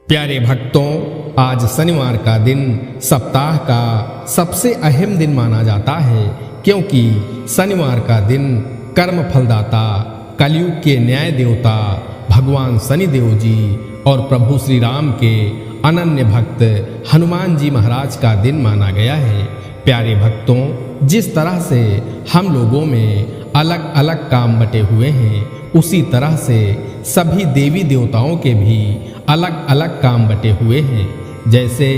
प्यारे भक्तों, आज शनिवार का दिन सप्ताह का सबसे अहम दिन माना जाता है, क्योंकि शनिवार का दिन कर्म फलदाता, कलयुग के न्याय देवता भगवान शनिदेव जी और प्रभु श्री राम के अनन्य भक्त हनुमान जी महाराज का दिन माना गया है। प्यारे भक्तों, जिस तरह से हम लोगों में अलग अलग काम बटे हुए हैं, उसी तरह से सभी देवी देवताओं के भी अलग अलग काम बटे हुए हैं। जैसे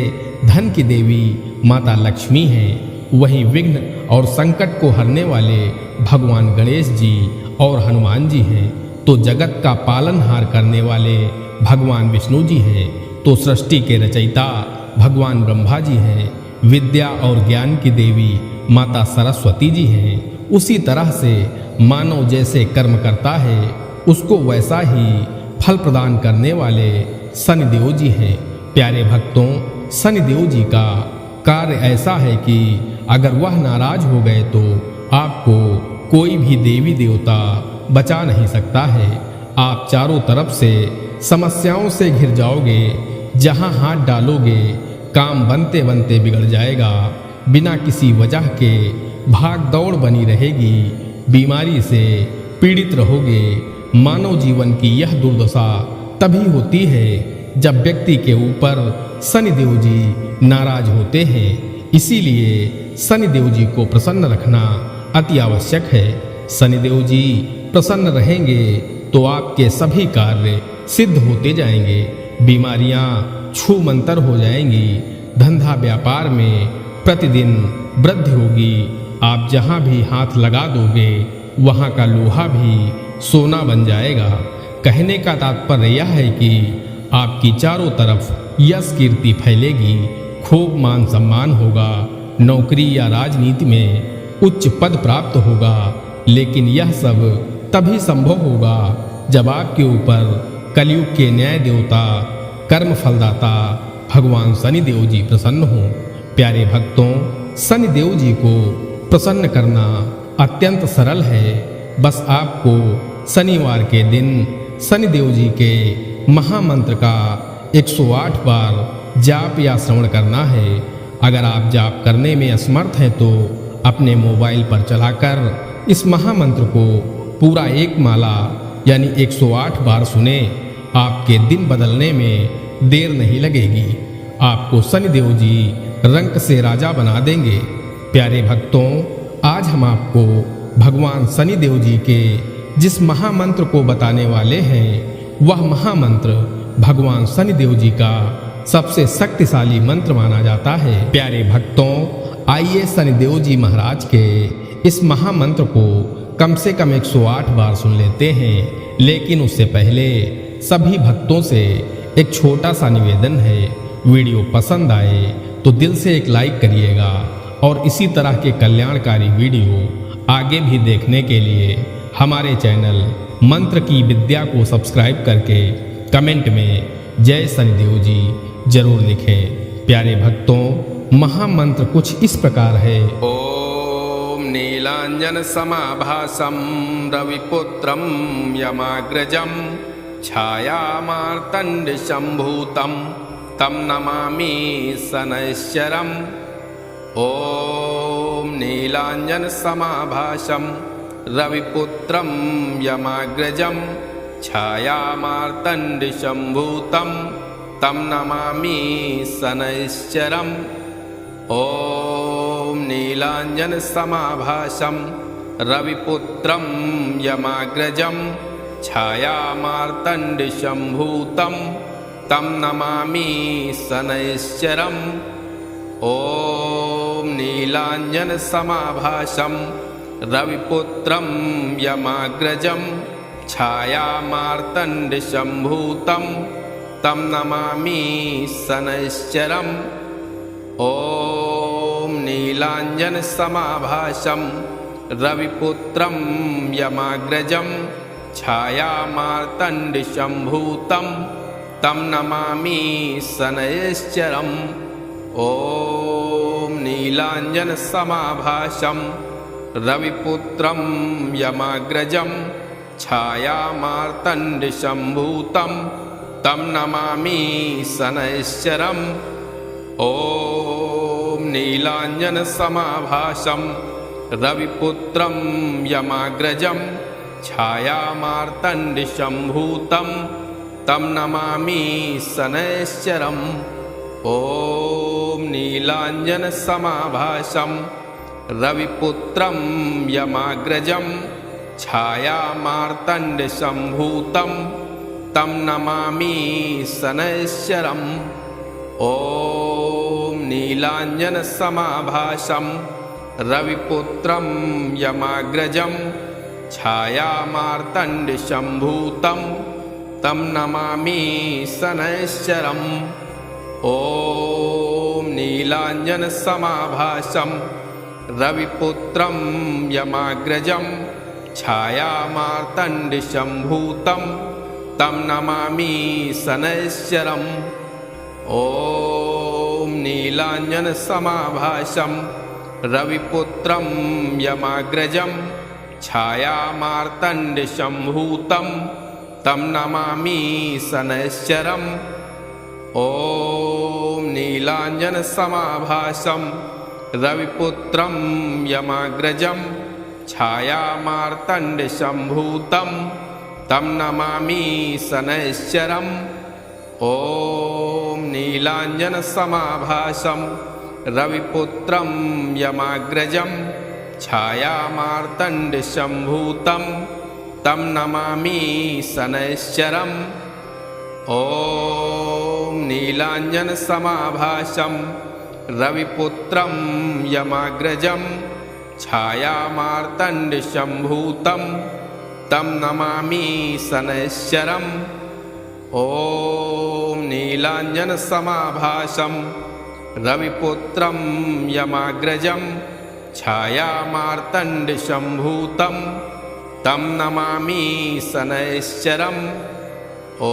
धन की देवी माता लक्ष्मी हैं, वहीं विघ्न और संकट को हरने वाले भगवान गणेश जी और हनुमान जी हैं। तो जगत का पालनहार करने वाले भगवान विष्णु जी हैं। तो सृष्टि के रचयिता भगवान ब्रह्मा जी हैं। विद्या और ज्ञान की देवी माता सरस्वती जी हैं। उसी तरह से मानव जैसे कर्म करता है, उसको वैसा ही फल प्रदान करने वाले शनिदेव जी हैं। प्यारे भक्तों, शनिदेव जी का कार्य ऐसा है कि अगर वह नाराज हो गए तो आपको कोई भी देवी देवता बचा नहीं सकता है। आप चारों तरफ से समस्याओं से घिर जाओगे। जहां हाथ डालोगे काम बनते बनते बिगड़ जाएगा। बिना किसी वजह के भाग दौड़ बनी रहेगी। बीमारी से पीड़ित रहोगे। मानव जीवन की यह दुर्दशा तभी होती है जब व्यक्ति के ऊपर शनिदेव जी नाराज होते हैं। इसीलिए शनिदेव जी को प्रसन्न रखना अति आवश्यक है। शनिदेव जी प्रसन्न रहेंगे तो आपके सभी कार्य सिद्ध होते जाएंगे। बीमारियां छूमंतर हो जाएंगी। धंधा व्यापार में प्रतिदिन वृद्धि होगी। आप जहां भी हाथ लगा दोगे वहां का लोहा भी सोना बन जाएगा। कहने का तात्पर्य यह है कि आपकी चारों तरफ यश कीर्ति फैलेगी। खूब मान सम्मान होगा। नौकरी या राजनीति में उच्च पद प्राप्त होगा। लेकिन यह सब तभी संभव होगा जब आपके ऊपर कलयुग के न्याय देवता, कर्म फलदाता भगवान शनिदेव जी प्रसन्न हों। प्यारे भक्तों, शनिदेव जी को प्रसन्न करना अत्यंत सरल है। बस आपको शनिवार के दिन शनिदेव जी के महामंत्र का 108 बार जाप या श्रवण करना है। अगर आप जाप करने में असमर्थ हैं तो अपने मोबाइल पर चलाकर इस महामंत्र को पूरा एक माला यानी 108 बार सुने। आपके दिन बदलने में देर नहीं लगेगी। आपको शनिदेव जी रंक से राजा बना देंगे। प्यारे भक्तों, आज हम आपको भगवान शनिदेव जी के जिस महामंत्र को बताने वाले हैं, वह महामंत्र भगवान शनिदेव जी का सबसे शक्तिशाली मंत्र माना जाता है। प्यारे भक्तों, आइए शनिदेव जी महाराज के इस महामंत्र को कम से कम 108 बार सुन लेते हैं। लेकिन उससे पहले सभी भक्तों से एक छोटा सा निवेदन है। वीडियो पसंद आए तो दिल से एक लाइक करिएगा और इसी तरह के कल्याणकारी वीडियो आगे भी देखने के लिए हमारे चैनल मंत्र की विद्या को सब्सक्राइब करके कमेंट में जय शनिदेव जी जरूर लिखें। प्यारे भक्तों, महामंत्र कुछ इस प्रकार है। ओम नीलांजन समाभासम रविपुत्रम यमाग्रजम छायामार्तंड शंभूतम तम नमामि शनैश्चरम। ओम नीलांजन समाभासम रविपुत्रम यमाग्रजम छायामार्तंड शंभूतम तम नमामि शनैश्चरम। ओम नीलांजन समाभासम रविपुत्रम यमाग्रजम छायामार्तंड शंभूतम तम नमामि शनैश्चरम। ओम नीलांजन समाभासम रविपुत्रम यमाग्रजम छायामार्तंड शंभूतम तम नमामि शनैश्चरम। ओम नीलांजन समाभासम रविपुत्रम यमाग्रजम छायामार्तंड शंभूतम तम नमामि शनैश्चरम। ओम नीलांजन समाभासम रविपुत्रम यमाग्रजम छायामार्तंड शंभूतम तं नमामि शनैश्चरम् ॐ नीलाञ्जनसमाभासं रविपुत्रं यमाग्रजं छायामार्तण्डशम्भूतं तं नमामि शनैश्चरम् ॐ नीलाञ्जनसमाभासं रविपुत्रं यमाग्रजं छायामार्तण्डशम्भूतं तं नमामि शनैश्चरम् ॐ नीलाञ्जनसमाभासं रविपुत्रं यमाग्रजं छायामार्तण्डशम्भूतं तं नमामि शनैश्चरम् ॐ नीलाञ्जनसमाभासं रविपुत्रं यमाग्रजं छायामार्तण्डशम्भूतं तं नमामि शनैश्चरम् ॐ नीलाञ्जनसमाभासं रविपुत्रं यमाग्रजं छायामार्तण्डशम्भूतं तं नमामि शनैश्चरम् ॐ नीलाञ्जनसमाभासं रविपुत्रं यमाग्रजं छायामार्तण्डशम्भूतं तं नमामि शनैश्चरम् ॐ नीलाञ्जनसमाभासं रविपुत्रं यमाग्रजं छायामार्तण्डशम्भूतं तं नमामि शनैश्चरम् ॐ नीलाञ्जनसमाभासं रविपुत्रं यमाग्रजं छायामार्तण्डशम्भूतं तं नमामि शनैश्चरम् ॐ नीलाञ्जनसमाभासं रविपुत्रं यमाग्रजं छायामार्तण्डशम्भूतं तं नमामि शनैश्चरम् ॐ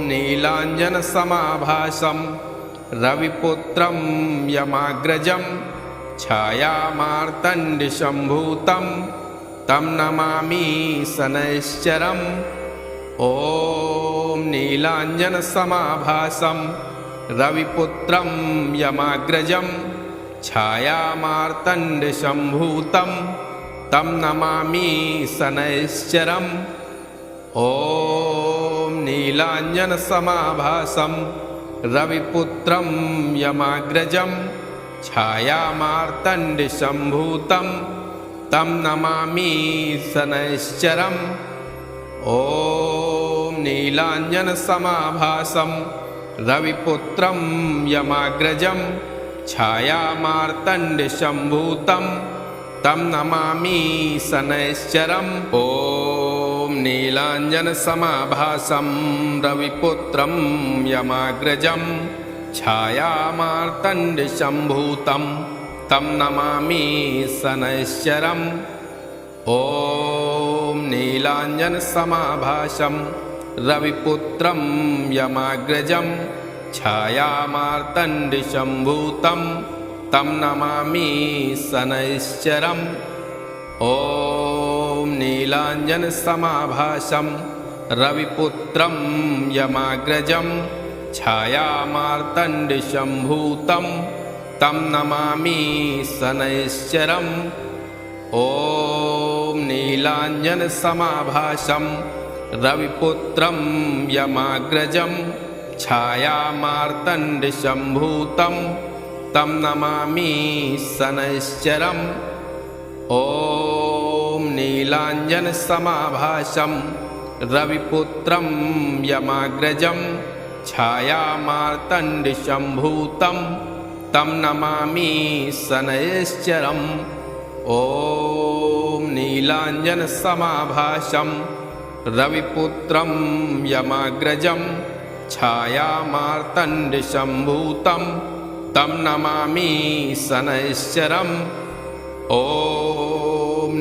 नीलाञ्जनसमाभासं रविपुत्रं यमाग्रजं छायामार्तण्डशम्भूतं तं नमामि शनैश्चरम् ॐ नीलाञ्जनसमाभासं रविपुत्रं यमाग्रजं छायामार्तण्डशम्भूतं तं नमामि शनैश्चरम् ॐ नीलाञ्जनसमाभासं रविपुत्रं यमाग्रजं छायामार्तण्डशम्भूतं तं नमामि शनैश्चरम् ॐ नीलाञ्जनसमाभासं रविपुत्रं यमाग्रजं छायामार्तण्डशम्भूतं तं नमामि शनैश्चरम् ॐ नीलाञ्जनसमाभासं रविपुत्रं यमाग्रजं छायामार्तण्डशम्भूतं तं नमामि शनैश्चरम् ॐ नीलाञ्जनसमाभासं रविपुत्रं यमाग्रजं छायामार्तण्डशम्भूतं तं नमामि शनैश्चरम् ॐ नीलाञ्जनसमाभासं रविपुत्रं यमाग्रजं छायामार्तण्डशम्भूतं तं नमामि शनैश्चरम् ॐ नीलाञ्जनसमाभासं रविपुत्रं यमाग्रजं छायामार्तण्डशम्भूतं तं नमामि शनैश्चरम् ॐ नीलाञ्जनसमाभासं रविपुत्रं यमाग्रजं छायामार्तण्डशम्भूतं तं नमामि शनैश्चरम् ॐ नीलाञ्जनसमाभासं रविपुत्रं यमाग्रजं छायामार्तण्डशम्भूतं तं नमामि शनैश्चरम् ॐ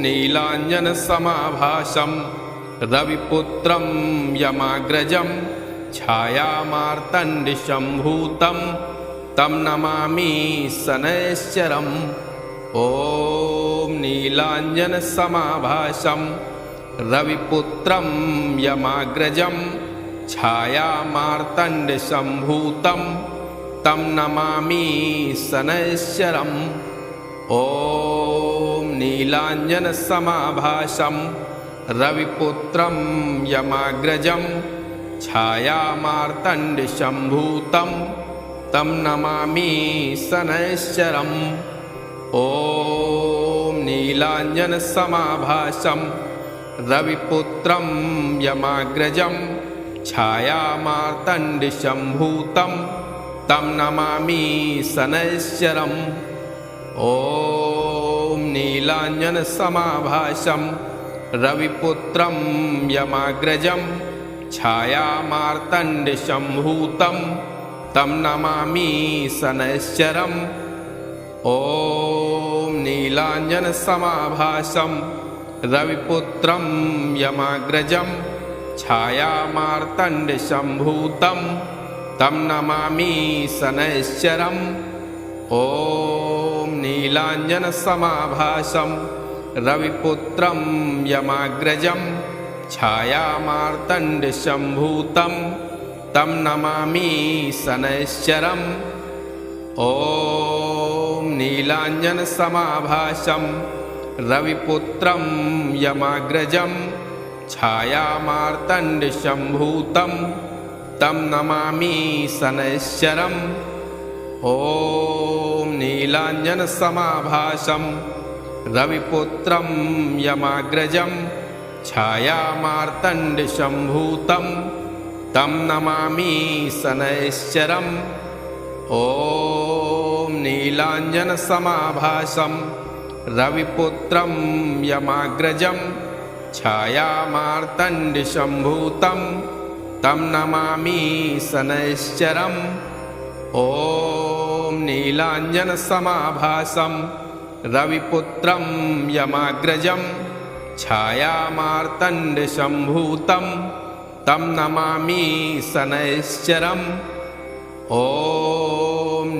नीलाञ्जनसमाभासं रविपुत्रं यमाग्रजं छायामार्तण्डशम्भूतं तं नमामि शनैश्चरम् ॐ नीलाञ्जनसमाभासं रविपुत्रं यमाग्रजं छायामार्तण्डसम्भूतं तं नमामि शनैश्चरम्। ॐ नीलाञ्जनसमाभासं रविपुत्रं यमाग्रजं छायामार्तण्डसम्भूतं तं नमामि शनैश्चरम्। ॐ नीलाञ्जनसमाभासं रविपुत्रं यमाग्रजं छायामार्तण्डसम्भूतं तं नमामि शनैश्चरम्। ॐ नीलाञ्जनसमाभासं रविपुत्रं यमाग्रजं छायामार्तण्डसम्भूतं तं नमामि शनैश्चरम्। ॐ नीलाञ्जनसमाभासं रविपुत्रं यमाग्रजं छायामार्तण्डसम्भूतं तं नमामि शनैश्चरम्। ॐ नीलाञ्जनसमाभासं रविपुत्रं यमाग्रजं छायामार्तण्डसम्भूतं तं नमामि शनैश्चरम्। ॐ नीलाञ्जनसमाभासं रविपुत्रं यमाग्रजं छायामार्तण्डसम्भूतं तं नमामि शनैश्चरम्। ॐ नीलाञ्जनसमाभासं रविपुत्रं यमाग्रजं छायामार्तण्डसम्भूतं तं नमामि शनैश्चरम्। ॐ नीलाञ्जनसमाभासं रविपुत्रं यमाग्रजं छायामार्तण्डसम्भूतं तं नमामि शनैश्चरम्। ॐ नीलाञ्जनसमाभासं रविपुत्रं यमाग्रजं छायामार्तण्डसम्भूतं तं नमामि शनैश्चरम्। ॐ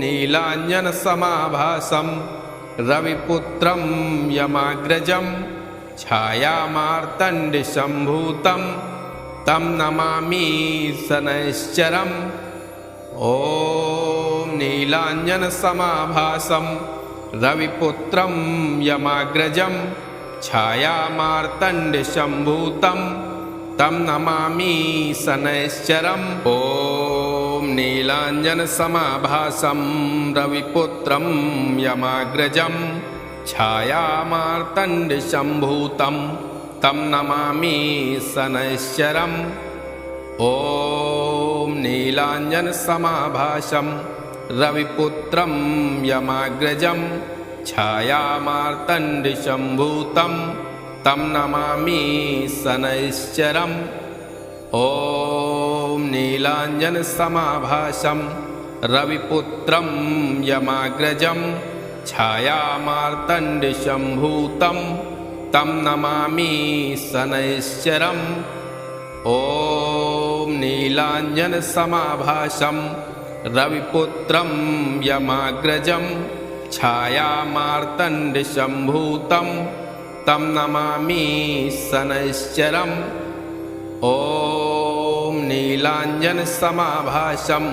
नीलाञ्जनसमाभासं रविपुत्रं यमाग्रजं छायामार्तण्डसम्भूतं तं नमामि शनैश्चरम्। ॐ नीलाञ्जनसमाभासं रविपुत्रं यमाग्रजं छायामार्तण्डसम्भूतं तं नमामि शनैश्चरम्। ॐ नीलाञ्जनसमाभासं रविपुत्रं यमाग्रजं छायामार्तण्डसम्भूतं तं नमामि शनैश्चरम्। ॐ नीलाञ्जनसमाभासं रविपुत्रं यमाग्रजं छायामार्तण्डसम्भूतं तं नमामि शनैश्चरम्। ॐ नीलाञ्जनसमाभासं रविपुत्रं यमाग्रजं छायामार्तण्डसम्भूतं तं नमामि शनैश्चरम्। ॐ नीलाञ्जनसमाभासं रविपुत्रं यमाग्रजं छायामार्तण्डसम्भूतं तं नमामि शनैश्चरम्। ॐ नीलाञ्जनसमाभासं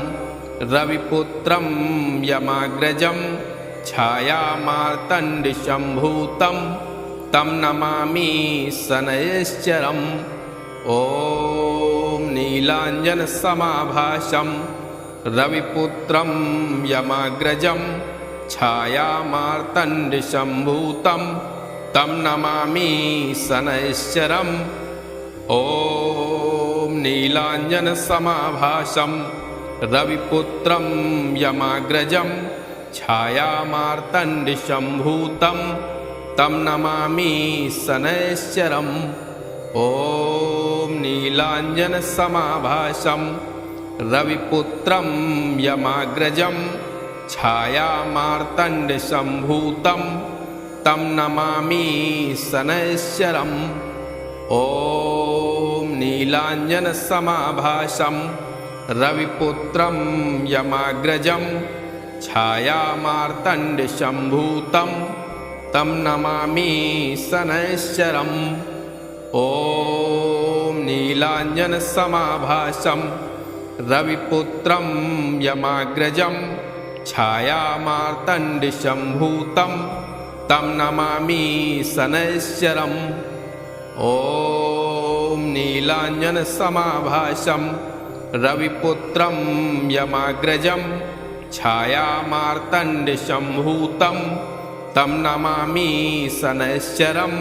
रविपुत्रं यमाग्रजं छायामार्तण्डसम्भूतं तं नमामि शनैश्चरम्। ॐ नीलाञ्जनसमाभासं रविपुत्रं यमाग्रजं छायामार्तण्डसम्भूतं तं नमामि शनैश्चरम्। ॐ नीलाञ्जनसमाभासं रविपुत्रं यमाग्रजं छायामार्तण्डसम्भूतं तं नमामि शनैश्चरम्। ॐ नीलाञ्जनसमाभासं रविपुत्रं यमाग्रजं छायामार्तण्डसम्भूतं तं नमामि शनैश्चरम्। ॐ नीलाञ्जनसमाभासं रविपुत्रं यमाग्रजं छायामार्तण्डसम्भूतं तं नमामि शनैश्चरम्। ॐ नीलाञ्जनसमाभासं रविपुत्रं यमाग्रजं छायामार्तण्डशम्भूतं तं नमामि शनैश्चरम्। ॐ नीलाञ्जनसमाभासं रविपुत्रं यमाग्रजं छायामार्तण्डशम्भूतं तं नमामि शनैश्चरम्।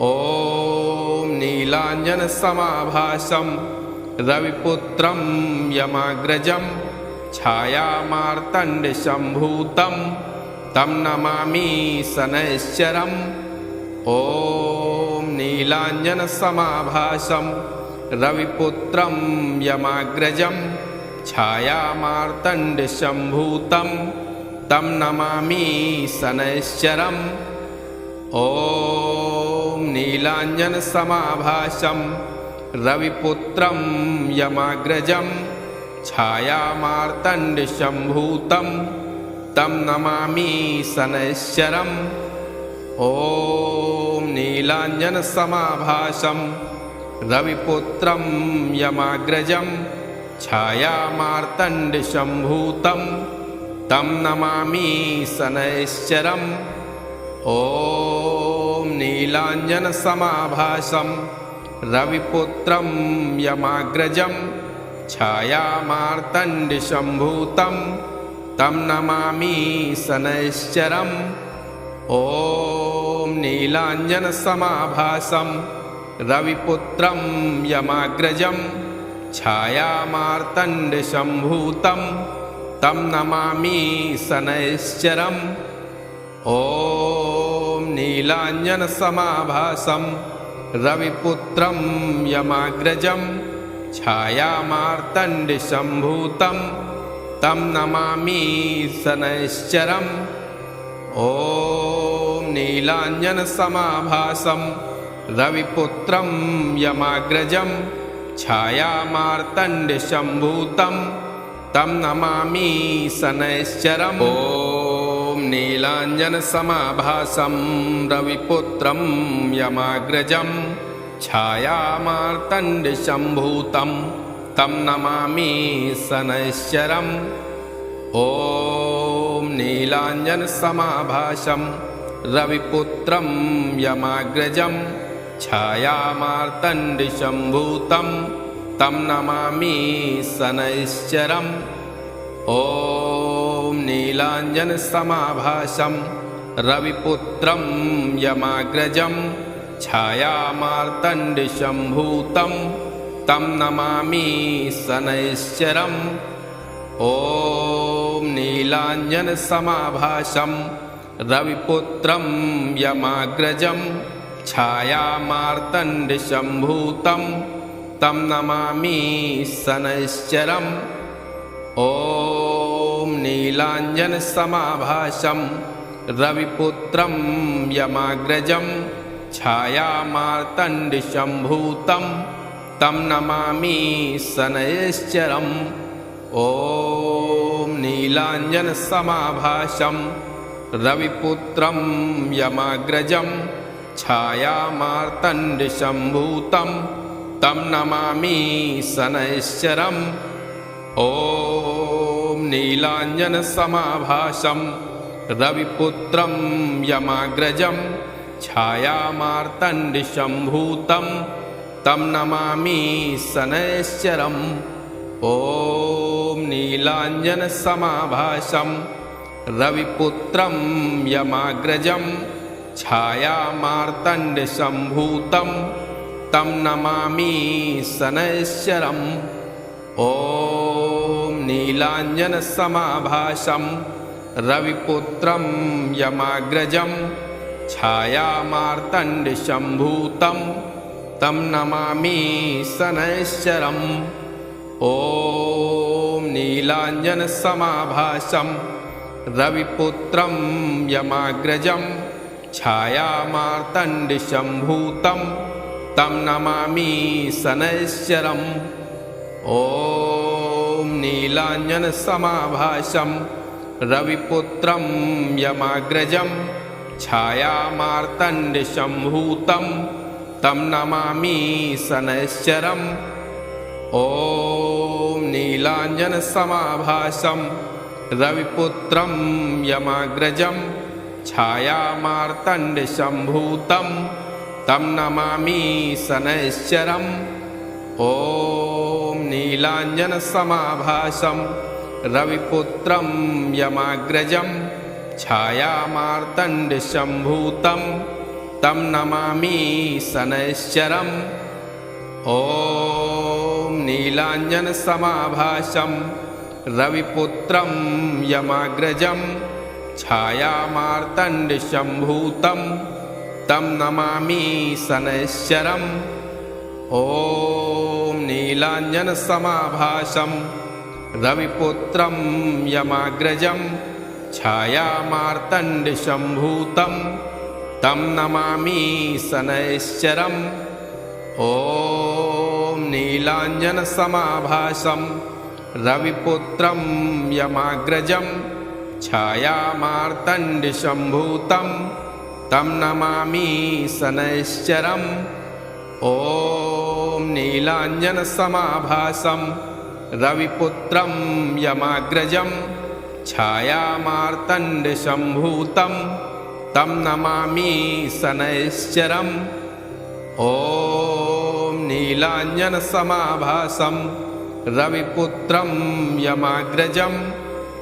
ॐ नीलाञ्जनसमाभासं रविपुत्रं यमाग्रजं छायामार्तण्डशम्भूतं तं नमामि शनैश्चरम्। ॐ नीलाञ्जनसमाभासं रविपुत्रं यमाग्रजं छायामार्तण्डशम्भूतं तं नमामि शनैश्चरम्। ॐ नीलाञ्जनसमाभासं रविपुत्रं यमाग्रजं छायामार्तण्डशम्भूतं तं नमामि शनैश्चरम्। ॐ नीलाञ्जनसमाभासं रविपुत्रं यमाग्रजं छायामार्तण्डशम्भूतं तं नमामि शनैश्चरम्। ॐ नीलाञ्जनसमाभासं रविपुत्रं यमाग्रजं छायामार्तण्डशम्भूतं तं नमामि शनैश्चरम्। ॐ नीलाञ्जनसमाभासं रविपुत्रं यमाग्रजं छायामार्तण्डशम्भूतं तं नमामि शनैश्चरम्। ॐ नीलाञ्जनसमाभासं रविपुत्रं यमाग्रजं छायामार्तण्डशम्भूतं तं नमामि शनैश्चरम्। ॐ नीलाञ्जनसमाभासं रविपुत्रं यमाग्रजं छायामार्तण्डशम्भूतं तं नमामि शनैश्चरम्। ॐ नीलाञ्जनसमाभासं रविपुत्रं यमाग्रजं छायामार्तण्डशम्भूतं तं नमामि शनैश्चरम्। ॐ नीलाञ्जनसमाभासं रविपुत्रं यमाग्रजं छायामार्तण्डशम्भूतं तं नमामि शनैश्चरम्। ॐ नीलाञ्जनसमाभासं रविपुत्रं यमाग्रजं छायामार्तण्डशम्भूतं तं नमामि शनैश्चरम्। ॐ नीलाञ्जनसमाभासं रविपुत्रं यमाग्रजं छायामार्तण्डशम्भूतं तं नमामि शनैश्चरम्। ॐ नीलाञ्जनसमाभासं रविपुत्रं यमाग्रजं छायामार्तण्डशम्भूतं तं नमामि शनैश्चरम्। ॐ नीलाञ्जनसमाभासं रविपुत्रं यमाग्रजं छायामार्तण्डशम्भूतं तं नमामि शनैश्चरम्। ॐ नीलाञ्जनसमाभासं रविपुत्रं यमाग्रजं छायामार्तण्डशम्भूतं तं नमामि शनैश्चरम्। ॐ नीलाञ्जनसमाभासं रविपुत्रं यमाग्रजं छायामार्तण्डशम्भूतं तं नमामि शनैश्चरम्। ॐ नीलाञ्जनसमाभासं रविपुत्रं यमाग्रजं छायामार्तण्डशम्भूतं तं नमामि शनैश्चरम्। ॐ नीलाञ्जनसमाभासं रविपुत्रं यमाग्रजं छायामार्तण्डशम्भूतं तं नमामि शनैश्चरम्। ॐ नीलाञ्जनसमाभासं रविपुत्रं यमाग्रजं छायामार्तण्डशम्भूतं तं नमामि शनैश्चरम् ॐ नीलाञ्जनसमाभासं रविपुत्रं यमाग्रजं छायामार्तण्डसम्भूतं तं नमामि शनैश्चरम् ॐ नीलाञ्जनसमाभासं रविपुत्रं यमाग्रजं छायामार्तण्डसम्भूतं तं नमामि शनैश्चरम् ॐ नीलाञ्जनसमाभासं रविपुत्रं यमाग्रजं छायामार्तण्डसम्भूतं तं नमामि शनैश्चरम् ॐ नीलाञ्जनसमाभासं रविपुत्रं यमाग्रजं छायामार्तण्डसम्भूतं तं नमामि शनैश्चरम् ॐ नीलाञ्जनसमाभासं रविपुत्रं यमाग्रजं छायामार्तण्डसम्भूतं तं नमामि शनैश्चरम् ॐ नीलाञ्जनसमाभासं रविपुत्रं यमाग्रजं छायामार्तण्डसम्भूतं तं नमामि शनैश्चरम् ॐ नीलाञ्जनसमाभासं रविपुत्रं यमाग्रजं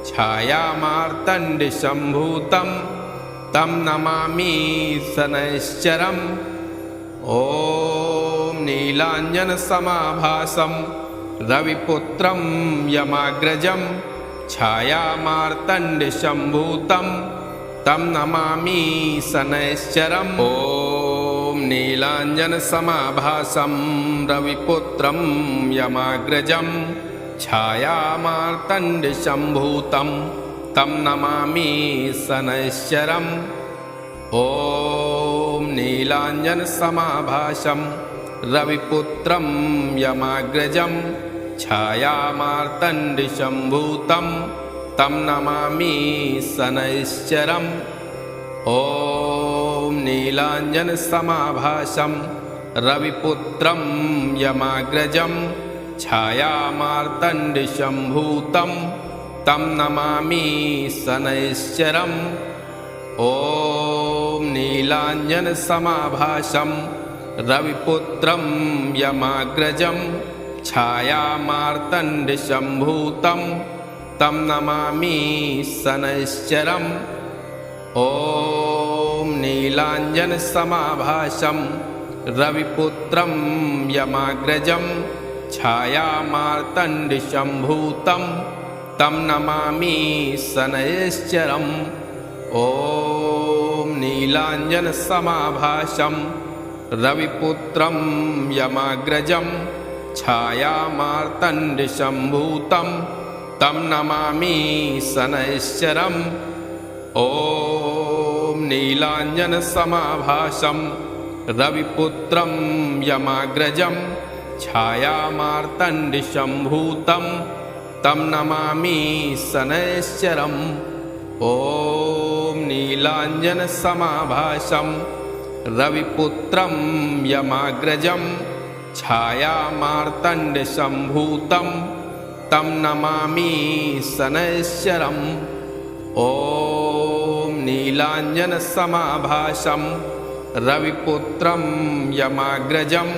छायामार्तण्डसम्भूतं तं नमामि शनैश्चरम् ॐ नीलाञ्जनसमाभासं रविपुत्रं यमाग्रजं छायामार्तण्डसम्भूतं तं नमामि शनैश्चरम् ॐ नीलाञ्जनसमाभासं रविपुत्रं यमाग्रजं छायामार्तण्डसम्भूतं तं नमामि शनैश्चरम् ॐ नीलाञ्जनसमाभासं रविपुत्रं यमाग्रजं छायामार्तण्डसम्भूतं तं नमामि शनैश्चरम् ॐ नीलाञ्जनसमाभासं रविपुत्रं यमाग्रजं छायामार्तण्डसम्भूतं तं नमामि शनैश्चरम् ॐ नीलाञ्जनसमाभासं रविपुत्रं यमाग्रजं छायामार्तण्डसम्भूतं तं नमामि शनैश्चरम् ॐ नीलाञ्जनसमाभासं रविपुत्रं यमाग्रजं छायामार्तण्डसम्भूतं तं नमामि शनैश्चरम् ॐ नीलाञ्जनसमाभासं रविपुत्रं यमाग्रजं छायामार्तण्डसम्भूतं तं नमामि शनैश्चरम् ॐ नीलाञ्जनसमाभासं रविपुत्रं यमाग्रजं छायामार्तण्डसम्भूतं तं नमामि शनैश्चरम् ॐ नीलाञ्जनसमाभासं रविपुत्रं यमाग्रजं छायामार्तण्डसम्भूतं तं नमामि शनैश्चरम् ॐ नीलाञ्जनसमाभासं रविपुत्रं यमाग्रजं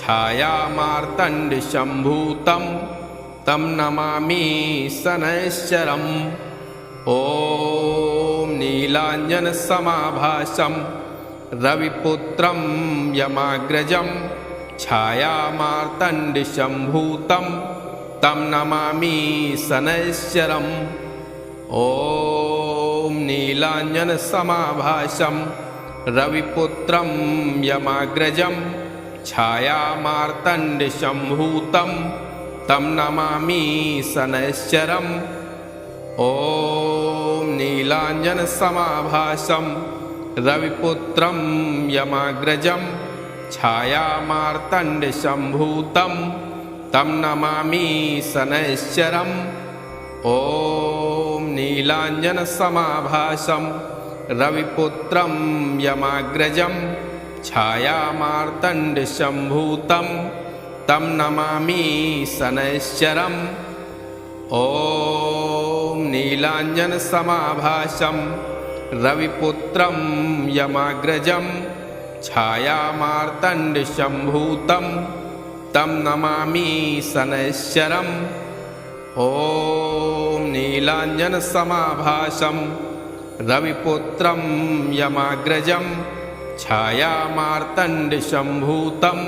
छायामार्तण्डसम्भूतं तं नमामि शनैश्चरम् ॐ नीलाञ्जनसमाभासं रविपुत्रं यमाग्रजं छायामार्तण्डसम्भूतं तं नमामि शनैश्चरम् ॐ नीलाञ्जनसमाभासं रविपुत्रं यमाग्रजं छायामार्तण्डसम्भूतं तं नमामि शनैश्चरम् ॐ नीलाञ्जनसमाभासं रविपुत्रं यमाग्रजं छायामार्तण्डसम्भूतं तं नमामि शनैश्चरम् ॐ नीलाञ्जनसमाभासं रविपुत्रं यमाग्रजं छायामार्तण्डसम्भूतं तं नमामि शनैश्चरम् ॐ नीलाञ्जनसमाभासं रविपुत्रं यमाग्रजं छायामार्तण्डसम्भूतं तं नमामि शनैश्चरम् ॐ नीलाञ्जनसमाभासं रविपुत्रं यमाग्रजं छायामार्तण्डसम्भूतं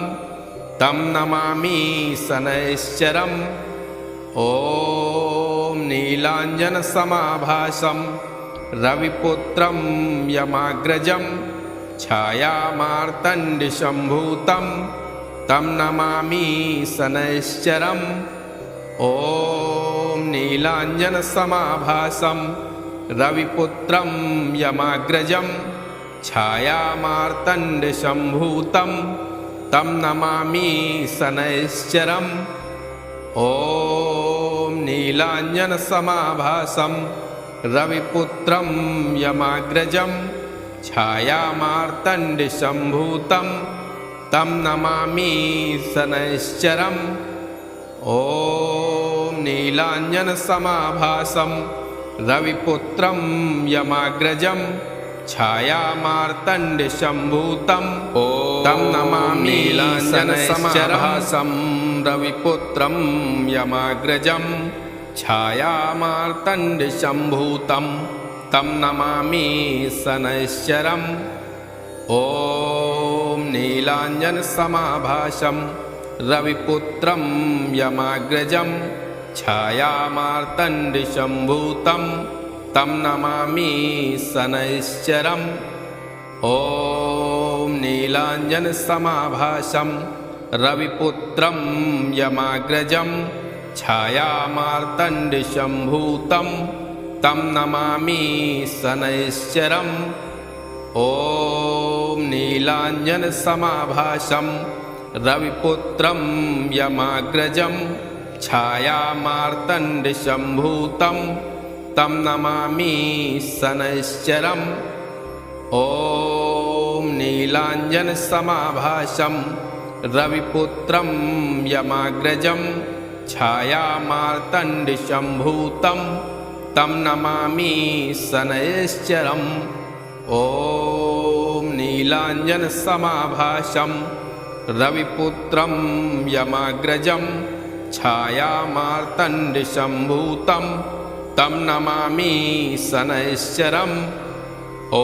तं नमामि शनैश्चरम् ॐ नीलाञ्जनसमाभासं रविपुत्रं यमाग्रजं छायामार्तण्डसम्भूतं तं नमामि शनैश्चरम् ॐ नीलाञ्जनसमाभासं रविपुत्रं यमाग्रजं छायामार्तण्डसम्भूतं तं नमामि शनैश्चरम् ॐ नीलाञ्जनसमाभासं रविपुत्रं यमाग्रजं छायामार्तण्डसम्भूतं तं नमामि शनैश्चरम् ॐ नीलाञ्जनसमाभासं रविपुत्रं यमाग्रजं छायामार्तण्डसम्भूतं तं नमामि नीलाञ्जनसमाभासं रविपुत्रं यमाग्रजं छायामार्तण्डसम्भूतं तं नमामि शनैश्चरम् ॐ नीलाञ्जनसमाभासं रविपुत्रं यमाग्रजं छायामार्तण्डसम्भूतं तं नमामि शनैश्चरम् ॐ नीलाञ्जनसमाभासं रविपुत्रं यमाग्रजं छायामार्तण्डसम्भूतं तं नमामि शनैश्चरम् ॐ नीलाञ्जनसमाभासं रविपुत्रं यमाग्रजं छायामार्तण्डसम्भूतं तं नमामि शनैश्चरम् ॐ नीलाञ्जनसमाभासं रविपुत्रं यमाग्रजं छायामार्तण्डसम्भूतं तं नमामि शनैश्चरम् ॐ नीलाञ्जनसमाभासं रविपुत्रं यमाग्रजं छायामार्तण्डसम्भूतं तं नमामि शनैश्चरम् ॐ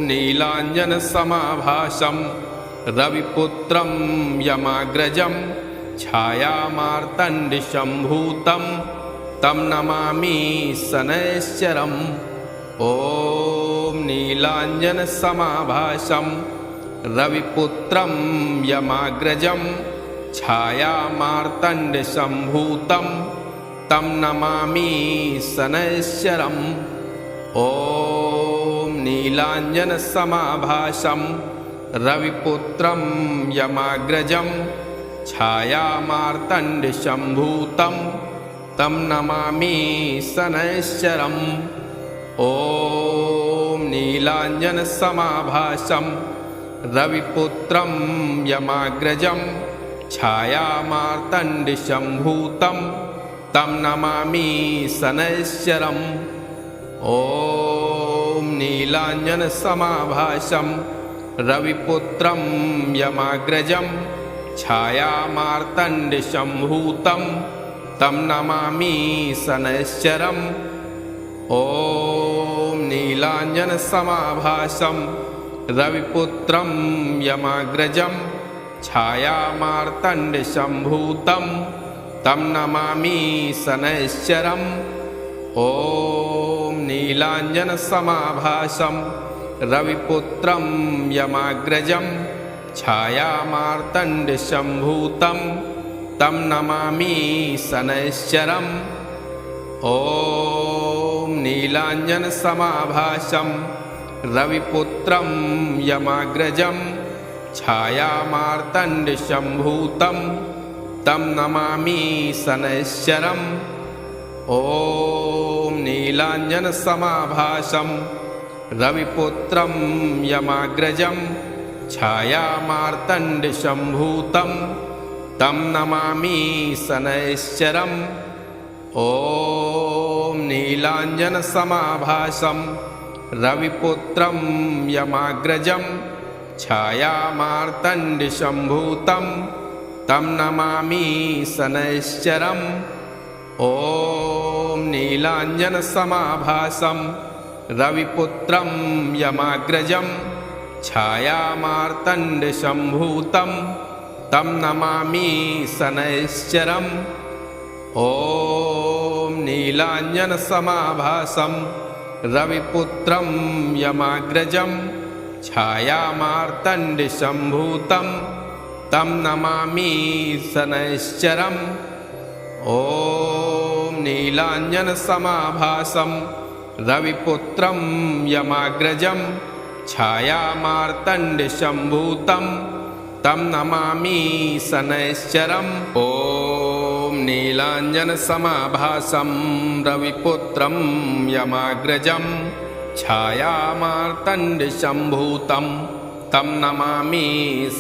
नीलाञ्जनसमाभासं रविपुत्रं यमाग्रजं छायामार्तण्डसम्भूतं तं नमामि शनैश्चरम् ॐ नीलाञ्जनसमाभासं रविपुत्रं यमाग्रजं छायामार्तण्डसम्भूतं तं नमामि शनैश्चरम् ॐ नीलाञ्जनसमाभासं रविपुत्रं यमाग्रजं छायामार्तण्डसम्भूतं तं नमामि शनैश्चरम् ॐ नीलाञ्जनसमाभासं रविपुत्रं यमाग्रजं छायामार्तण्डसम्भूतं तं नमामि शनैश्चरम् ॐ नीलाञ्जनसमाभासं रविपुत्रं यमाग्रजं छायामार्तण्डसम्भूतं तं नमामि शनैश्चरम् ॐ नीलाञ्जनसमाभासं रविपुत्रं यमाग्रजं छायामार्तण्डसम्भूतं तं नमामि शनैश्चरम् ॐ नीलाञ्जनसमाभासं रविपुत्रं यमाग्रजं छायामार्तण्डसम्भूतं तं नमामि शनैश्चरम् ॐ नीलाञ्जनसमाभासं रविपुत्रं यमाग्रजं छायामार्तण्डसम्भूतं तं नमामि शनैश्चरम् ॐ नीलाञ्जनसमाभासं रविपुत्रं यमाग्रजं छायामार्तण्डशम्भूतं तं नमामि शनैश्चरम् ॐ नीलाञ्जनसमाभासं रविपुत्रं यमाग्रजं छायामार्तण्डशम्भूतं तं नमामि शनैश्चरम् ॐ नीलाञ्जनसमाभासं रविपुत्रं यमाग्रजं छायामार्तण्डशम्भूतं तं नमामि शनैश्चरम् ॐ नीलाञ्जनसमाभासं रविपुत्रं यमाग्रजं छायामार्तण्डशम्भूतं तं नमामि शनैश्चरम् ॐ नीलाञ्जनसमाभासं रविपुत्रं यमाग्रजं छायामार्तण्डशम्भूतं तं नमामि शनैश्चरम् ॐ नीलाञ्जनसमाभासं रविपुत्रं यमाग्रजं छायामार्तण्डशम्भूतं तं नमामि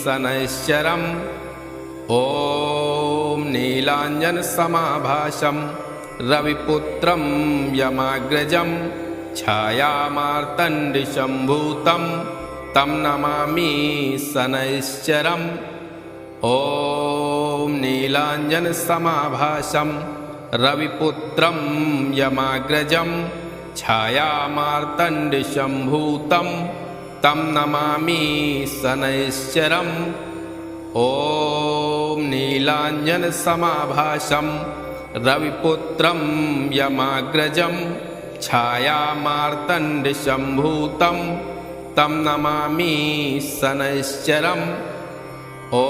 शनैश्चरम् ॐ नीलाञ्जनसमाभासं रविपुत्रं यमाग्रजं छायामार्तण्डशम्भूतं तं नमामि शनैश्चरम् ॐ नीलाञ्जनसमाभासं रविपुत्रं यमाग्रजं छायामार्तण्डशम्भूतं तं नमामि शनैश्चरम् ॐ नीलाञ्जनसमाभासं रविपुत्रं यमाग्रजं छायामार्तण्डशम्भूतं तं नमामि शनैश्चरम् ॐ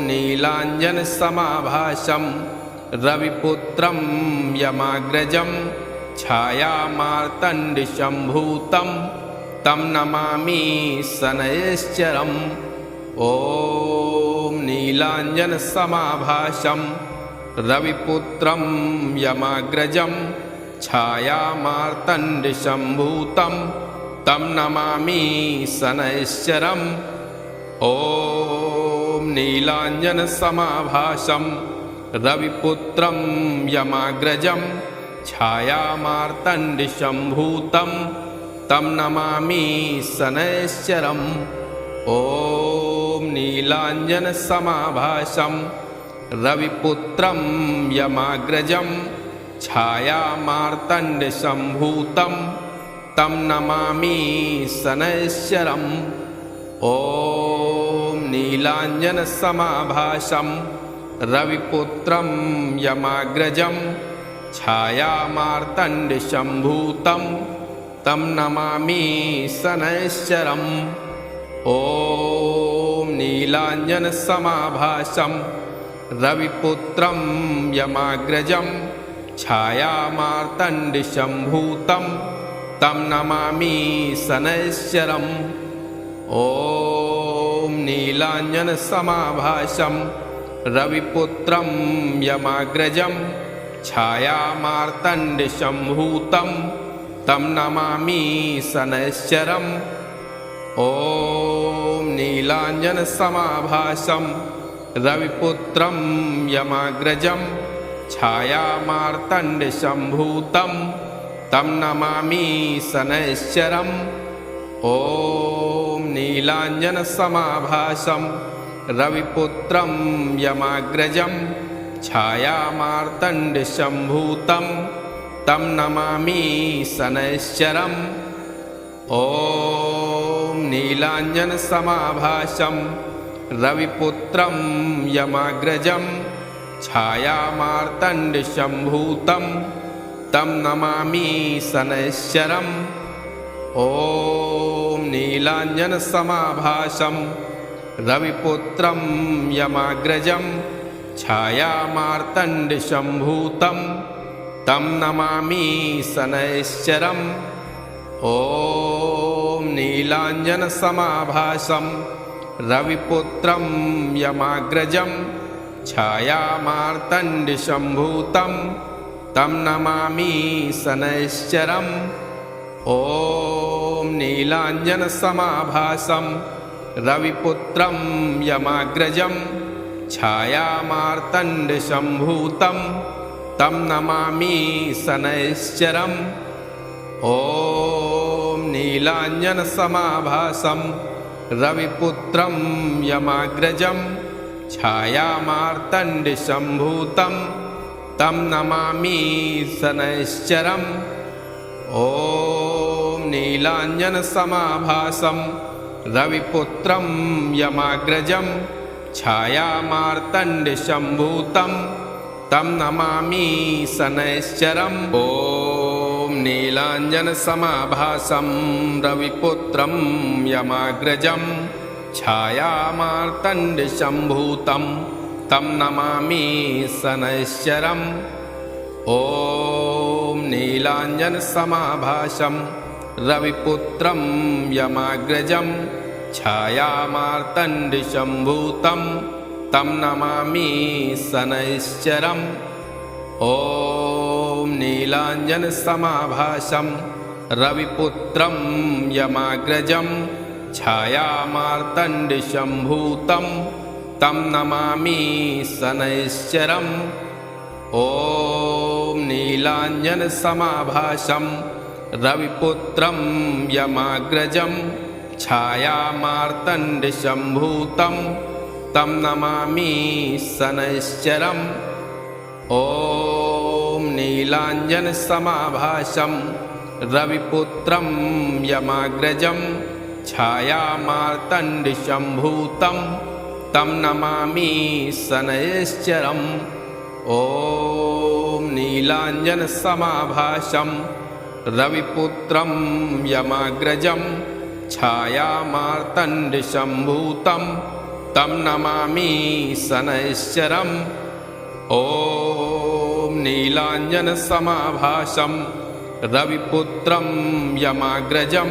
नीलाञ्जनसमाभासं रविपुत्रं यमाग्रजं छायामार्तण्डशम्भूतं तं नमामि शनैश्चरम् ॐ नीलाञ्जनसमाभासं रविपुत्रं यमाग्रजं छायामार्तण्डशम्भूतं तं नमामि शनैश्चरम् ॐ नीलाञ्जनसमाभासं रविपुत्रं यमाग्रजं छायामार्तण्डशम्भूतं तं नमामि शनैश्चरम् ॐ नीलाञ्जनसमाभासं रविपुत्रं यमाग्रजं छायामार्तण्डशम्भूतं तं नमामि शनैश्चरम् ॐ नीलाञ्जनसमाभासं रविपुत्रं यमाग्रजं छायामार्तण्डशम्भूतं तं नमामि शनैश्चरम् ॐ नीलाञ्जनसमाभासं रविपुत्रं यमाग्रजं छायामार्तण्डशम्भूतं तं नमामि शनैश्चरम् ॐ नीलाञ्जनसमाभासं रविपुत्रं यमाग्रजं छायामार्तण्डशम्भूतं तं नमामि शनैश्चरम् ॐ नीलाञ्जनसमाभासं रविपुत्रं यमाग्रजं छायामार्तण्डशम्भूतं तं नमामि शनैश्चरम् ॐ नीलाञ्जनसमाभासं रविपुत्रं यमाग्रजं छायामार्तण्डशम्भूतं तं नमामि शनैश्चरम् ॐ नीलाञ्जनसमाभासं रविपुत्रं यमाग्रजं छायामार्तण्डशम्भूतं तं नमामि शनैश्चरम् ॐ नीलाञ्जनसमाभासं रविपुत्रं यमाग्रजं छायामार्तण्डशम्भूतं तं नमामि शनैश्चरम् ॐ नीलाञ्जनसमाभासं रविपुत्रं यमाग्रजं छायामार्तण्डशम्भूतं तं नमामि शनैश्चरम् ॐ नीलाञ्जनसमाभासं रविपुत्रं यमाग्रजं छायामार्तण्डसम्भूतं तं नमामि शनैश्चरम् ॐ नीलाञ्जनसमाभासं रविपुत्रं यमाग्रजं छायामार्तण्डसम्भूतं तं नमामि शनैश्चरम् ॐ नीलाञ्जनसमाभासं रविपुत्रं यमाग्रजं छायामार्तण्डसम्भूतं तं नमामि शनैश्चरम् ॐ नीलाञ्जनसमाभासं रविपुत्रं यमाग्रजं छायामार्तण्डसम्भूतं तं नमामि शनैश्चरम् ॐ नीलाञ्जनसमाभासं रविपुत्रं यमाग्रजं छायामार्तण्डसम्भूतं तं नमामि शनैश्चरम् ॐ नीलाञ्जनसमाभासं रविपुत्रं यमाग्रजं छायामार्तण्डसम्भूतं तं नमामि शनैश्चरम् ॐ नीलाञ्जनसमाभासं रविपुत्रं यमाग्रजं छायामार्तण्डसम्भूतं तं नमामि शनैश्चरम् ॐ नीलाञ्जनसमाभासं रविपुत्रं यमाग्रजं छायामार्तण्डसम्भूतं तं नमामि शनैश्चरम् ॐ नीलाञ्जनसमाभासं रविपुत्रं यमाग्रजं छायामार्तण्डसम्भूतं तं नमामि शनैश्चरम् ॐ नीलाञ्जनसमाभासं रविपुत्रं यमाग्रजं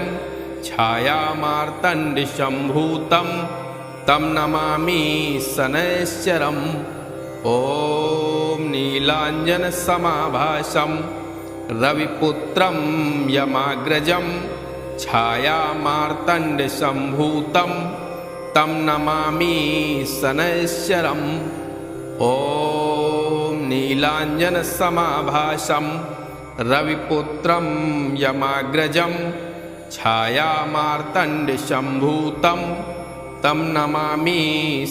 छायामार्तण्डसम्भूतं तं नमामि शनैश्चरम् ॐ नीलाञ्जनसमाभासं रविपुत्रं यमाग्रजं छायामार्तण्डसम्भूतं तं नमामि शनैश्चरम् ॐ नीलाञ्जनसमाभासं रविपुत्रं यमाग्रजं छायामार्तण्डसम्भूतं तं नमामि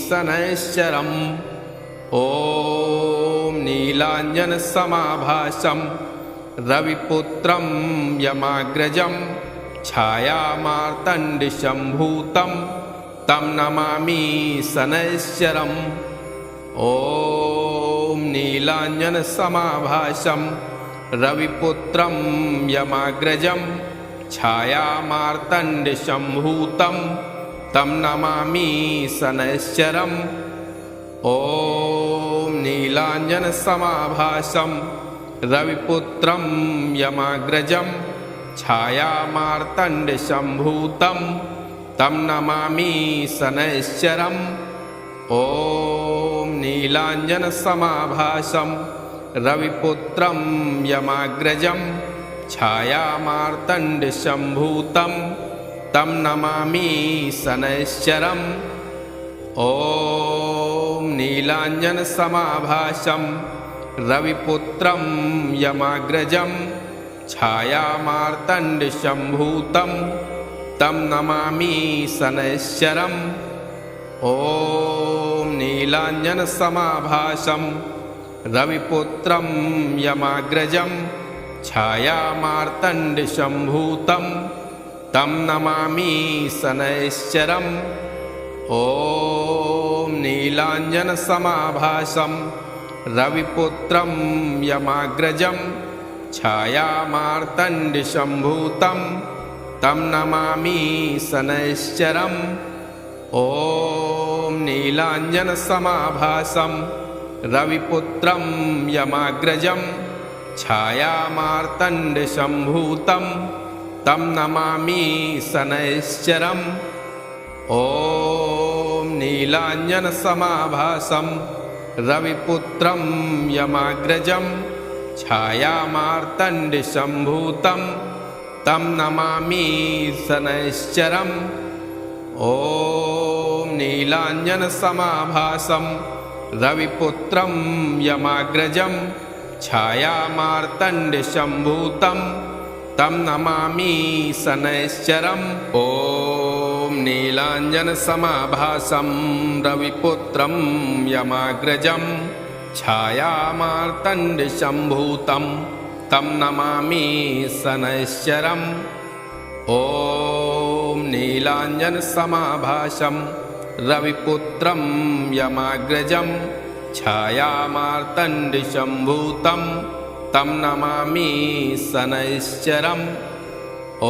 शनैश्चरम् ॐ नीलाञ्जनसमाभासं रविपुत्रं यमाग्रजं छायामार्तण्डसम्भूतं तं नमामि शनैश्चरम् ॐ नीलाञ्जनसमाभासं रविपुत्रं यमाग्रजं छायामार्तण्डसम्भूतं तं नमामि शनैश्चरम् ॐ नीलाञ्जनसमाभासं रविपुत्रं यमाग्रजं छायामार्तण्डसम्भूतं तं नमामि शनैश्चरम् ॐ नीलाञ्जनसमाभासं रविपुत्रं यमाग्रजं छायामार्तण्डसम्भूतं तं नमामि शनैश्चरम् ॐ नीलाञ्जनसमाभासं रविपुत्रं यमाग्रजं छायामार्तण्डसम्भूतं तं नमामि शनैश्चरम् ॐ नीलाञ्जनसमाभासं रविपुत्रं यमाग्रजं छायामार्तण्डसम्भूतं तं नमामि शनैश्चरम् ॐ नीलाञ्जनसमाभासं रविपुत्रं यमाग्रजं छायामार्तण्डसम्भूतं तं नमामि शनैश्चरम् ॐ नीलाञ्जनसमाभासं रविपुत्रं यमाग्रजं छायामार्तण्डसम्भूतं तं नमामि शनैश्चरम् ॐ नीलाञ्जनसमाभासं रविपुत्रं यमाग्रजं छायामार्तण्डसम्भूतं तं नमामि शनैश्चरम् ॐ नीलाञ्जनसमाभासं रविपुत्रं यमाग्रजं छायामार्तण्डशम्भूतं तं नमामि शनैश्चरम्। ॐ नीलाञ्जनसमाभासं रविपुत्रं यमाग्रजं छायामार्तण्डशम्भूतं तं नमामि शनैश्चरम्। ॐ नीलाञ्जनसमाभासं रविपुत्रं यमाग्रजं छायामार्तण्डशम्भूतं तं नमामि शनैश्चरम्। ॐ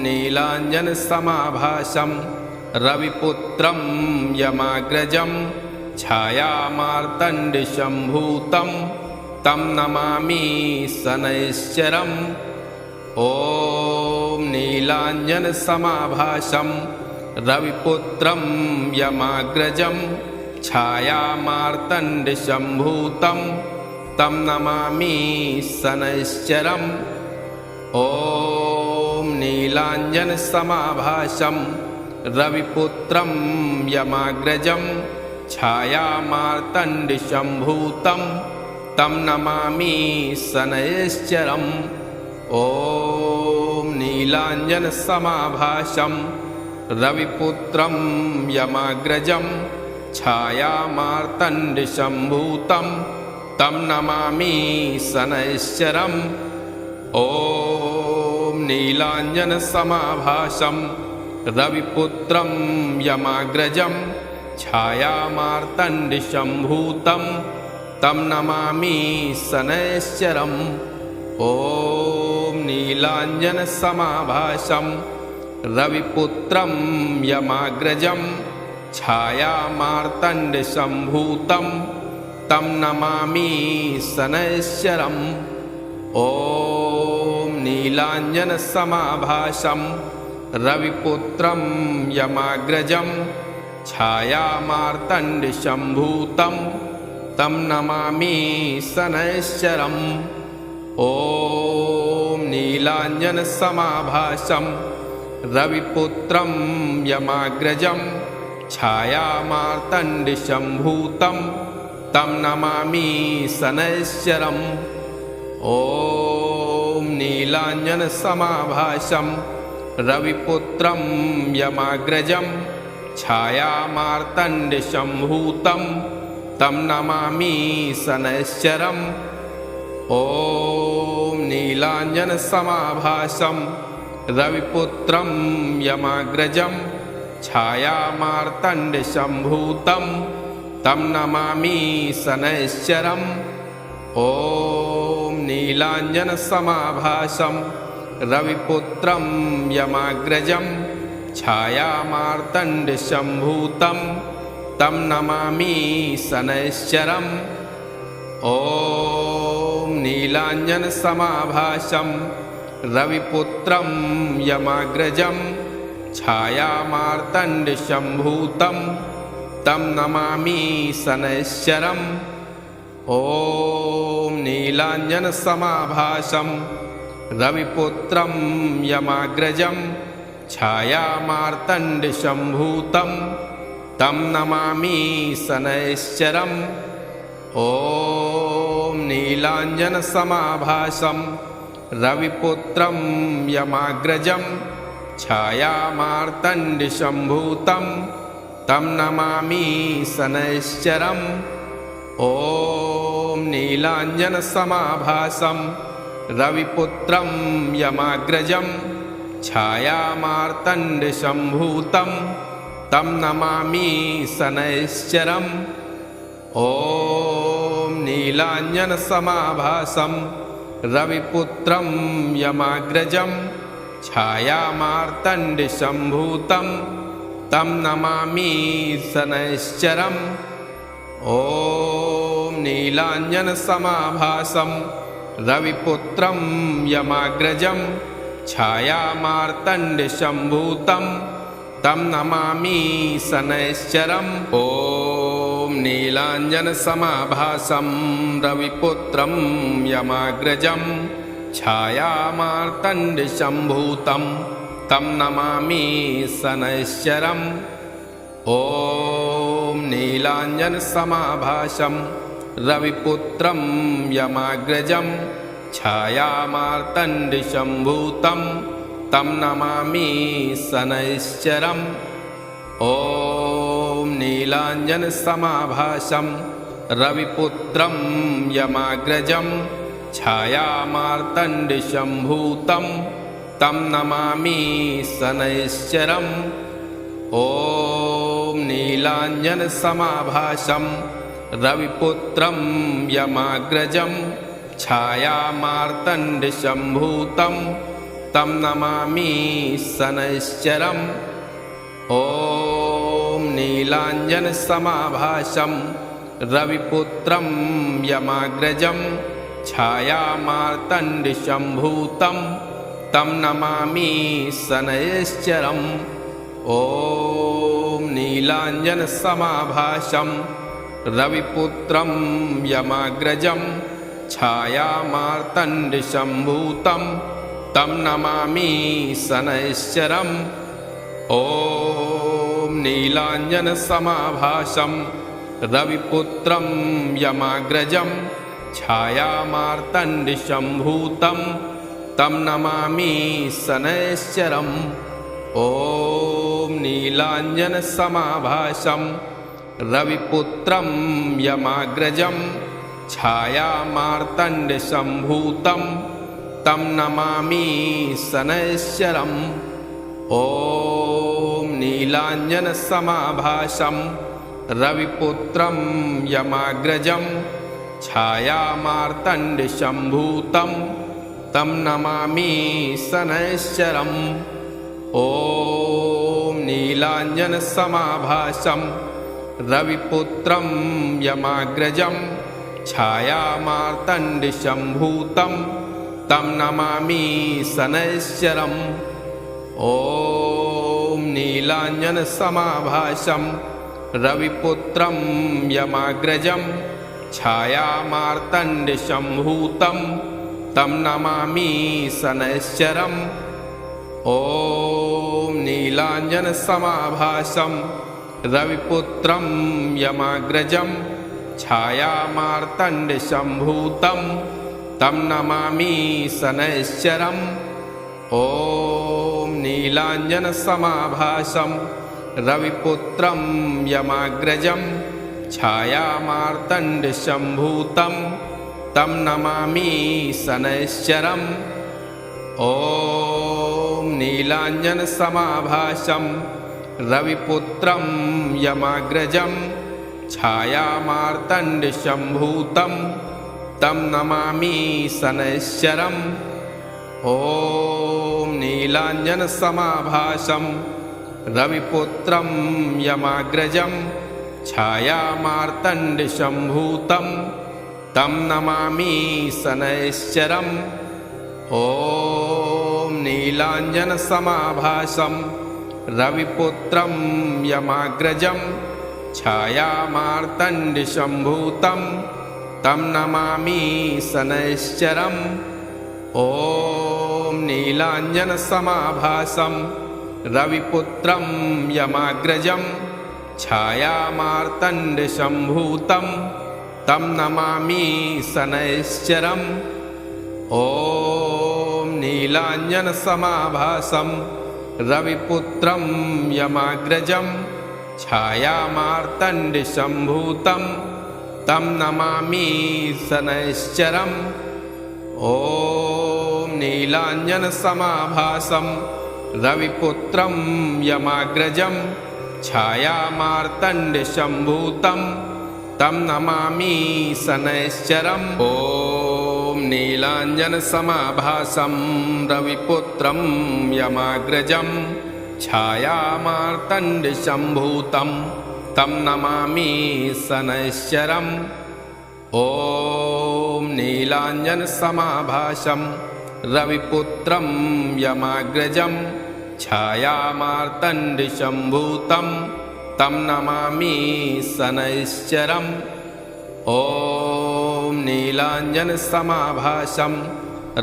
नीलाञ्जनसमाभासं रविपुत्रं यमाग्रजं छायामार्तण्डशम्भूतं तं नमामि शनैश्चरम्। ॐ नीलाञ्जनसमाभासं रविपुत्रं यमाग्रजं छायामार्तण्डशम्भूतं तं नमामि शनैश्चरम्। ॐ नीलाञ्जनसमाभासं रविपुत्रं यमाग्रजं छायामार्तण्डशम्भूतं तं नमामि शनैश्चरम्। ॐ नीलाञ्जनसमाभासं रविपुत्रं यमाग्रजं छायामार्तण्डशम्भूतं तं नमामि शनैश्चरम्। ॐ नीलाञ्जनसमाभासं रविपुत्रं यमाग्रजं छायामार्तण्डशम्भूतं तं नमामि शनैश्चरम्। ॐ नीलाञ्जनसमाभासं रविपुत्रं यमाग्रजं छायामार्तण्डशम्भूतं तं नमामि शनैश्चरम्। ॐ नीलाञ्जनसमाभासं रविपुत्रं यमाग्रजं छायामार्तण्डशम्भूतं तं नमामि शनैश्चरम्। ॐ नीलाञ्जनसमाभासं रविपुत्रं यमाग्रजं छायामार्तण्डशम्भूतं तं नमामि शनैश्चरम्। ॐ नीलाञ्जनसमाभासं रविपुत्रं यमाग्रजं छायामार्तण्डशम्भूतं तं नमामि शनैश्चरम्। ॐ नीलाञ्जनसमाभासं रविपुत्रं यमाग्रजं छायामार्तण्डशम्भूतं तं नमामि शनैश्चरम्। ॐ नीलाञ्जनसमाभासं रविपुत्रं यमाग्रजं छायामार्तण्डशम्भूतं तं नमामि शनैश्चरम्। ॐ नीलाञ्जनसमाभासं रविपुत्रं यमाग्रजं छायामार्तण्डशम्भूतं तं नमामि शनैश्चरम्। ॐ नीलाञ्जनसमाभासं रविपुत्रं यमाग्रजं छायामार्तण्डशम्भूतं तं नमामि शनैश्चरम्। ॐ नीलाञ्जनसमाभासं रविपुत्रं यमाग्रजं छायामार्तण्डशम्भूतं तं नमामि शनैश्चरम्। ॐ नीलाञ्जनसमाभासं रविपुत्रं यमाग्रजं छायामार्तण्डशम्भूतं तं नमामि शनैश्चरम्। ॐ नीलाञ्जनसमाभासं रविपुत्रं यमाग्रजं छायामार्तण्डशम्भूतं तं नमामि शनैश्चरम्। ॐ नीलाञ्जनसमाभासं रविपुत्रं यमाग्रजं छायामार्तण्डशम्भूतं तं नमामि शनैश्चरम्। ॐ नीलाञ्जनसमाभासं रविपुत्रं यमाग्रजं छायामार्तण्डशम्भूतं तं नमामि शनैश्चरम्। ॐ ॐ नीलाञ्जनसमाभासं रविपुत्रं यमाग्रजं छायामार्तण्डशम्भूतं तं नमामि शनैश्चरम् ॐ नीलाञ्जनसमाभासं रविपुत्रं यमाग्रजं छायामार्तण्डशम्भूतं तं नमामि शनैश्चरम् ॐ नीलाञ्जनसमाभासं रविपुत्रं यमाग्रजं छायामार्तण्डशम्भूतं तं नमामि शनैश्चरम् ॐ नीलाञ्जनसमाभासं रविपुत्रं यमाग्रजं छायामार्तण्डशम्भूतं तं नमामि शनैश्चरम् ॐ नीलाञ्जनसमाभासं रविपुत्रं यमाग्रजं छायामार्तण्डशम्भूतं तं नमामि शनैश्चरम् ॐ नीलाञ्जनसमाभासं रविपुत्रं यमाग्रजं छायामार्तण्डशम्भूतं तं नमामि शनैश्चरम् ॐ नीलाञ्जनसमाभासं रविपुत्रं यमाग्रजं छायामार्तण्डशम्भूतं तं नमामि शनैश्चरम् ॐ नीलाञ्जनसमाभासं रविपुत्रं यमाग्रजं छायामार्तण्डशम्भूतं तं नमामि शनैश्चरम् ॐ नीलाञ्जनसमाभासं रविपुत्रं यमाग्रजं छायामार्तण्डशम्भूतं तं नमामि शनैश्चरम् ॐ नीलाञ्जनसमाभासं रविपुत्रं यमाग्रजं छायामार्तण्डशम्भूतं तं नमामि शनैश्चरम् ॐ नीलाञ्जनसमाभासं रविपुत्रं यमाग्रजं छायामार्तण्डशम्भूतं तं नमामि शनैश्चरम् ॐ नीलाञ्जनसमाभासं रविपुत्रं यमाग्रजं छायामार्तण्डशम्भूतं तं नमामि शनैश्चरम् ॐ नीलाञ्जनसमाभासं रविपुत्रं यमाग्रजं छायामार्तण्डशम्भूतं तं नमामि शनैश्चरम् ॐ नीलाञ्जनसमाभासं रविपुत्रं यमाग्रजं छायामार्तण्डशम्भूतं तं नमामि शनैश्चरम् ॐ नीलाञ्जनसमाभासं रविपुत्रं यमाग्रजं छायामार्तण्डशम्भूतं तं नमामि शनैश्चरम् ॐ नीलाञ्जनसमाभासं रविपुत्रं यमाग्रजं छायामार्तण्डशम्भूतं तं नमामि शनैश्चरम् ॐ नीलाञ्जनसमाभासं रविपुत्रं यमाग्रजं छायामार्तण्डशम्भूतं तं नमामि शनैश्चरम् ॐ नीलाञ्जनसमाभासं रविपुत्रं यमाग्रजं छायामार्तण्डशम्भूतं तं नमामि शनैश्चरम् ॐ नीलाञ्जनसमाभासं रविपुत्रं यमाग्रजं छायामार्तण्डशम्भूतं तं नमामि शनैश्चरम् ॐ नीलाञ्जनसमाभासं रविपुत्रं यमाग्रजं छायामार्तण्डशम्भूतं तं नमामि शनैश्चरम् ॐ नीलाञ्जनसमाभासं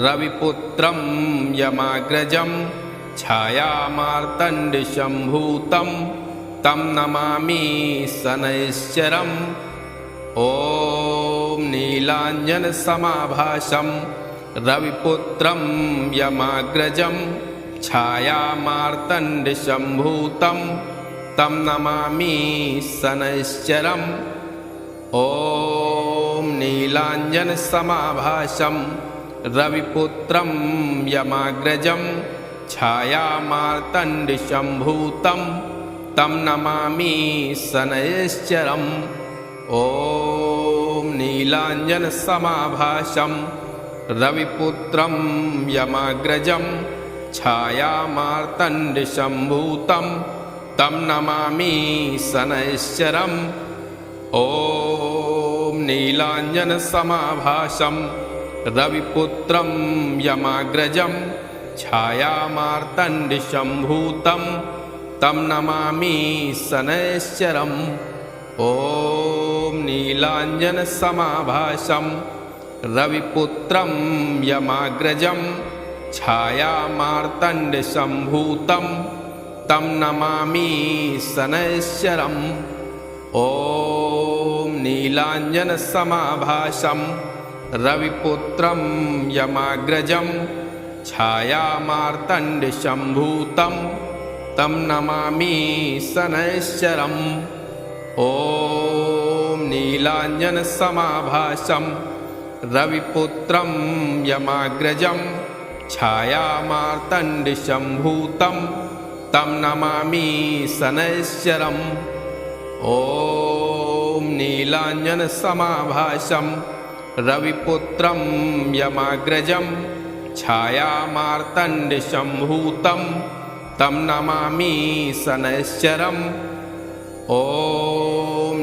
रविपुत्रं यमाग्रजं छायामार्तण्डशम्भूतं तं नमामि शनैश्चरम् ॐ नीलाञ्जनसमाभासं रविपुत्रं यमाग्रजं छायामार्तण्डसम्भूतं तं नमामि शनैश्चरम् ॐ नीलाञ्जनसमाभासं रविपुत्रं यमाग्रजं छायामार्तण्डसम्भूतं तं नमामि शनैश्चरम् ॐ नीलाञ्जनसमाभासं रविपुत्रं यमाग्रजं छायामार्तण्डसम्भूतं तं नमामि शनैश्चरम् ॐ नीलाञ्जनसमाभासं रविपुत्रं यमाग्रजं छायामार्तण्डसम्भूतं तं नमामि शनैश्चरम् ॐ नीलाञ्जनसमाभासं रविपुत्रं यमाग्रजं छायामार्तण्डसम्भूतं तं नमामि शनैश्चरम् ॐ नीलाञ्जनसमाभासं रविपुत्रं यमाग्रजं छायामार्तण्डसम्भूतं तं नमामि शनैश्चरम् ॐ नीलाञ्जनसमाभासं रविपुत्रं यमाग्रजं छायामार्तण्डसम्भूतं तं नमामि शनैश्चरम् ॐ नीलाञ्जनसमाभासं रविपुत्रं यमाग्रजं छायामार्तण्डसम्भूतं तं नमामि शनैश्चरम् ॐ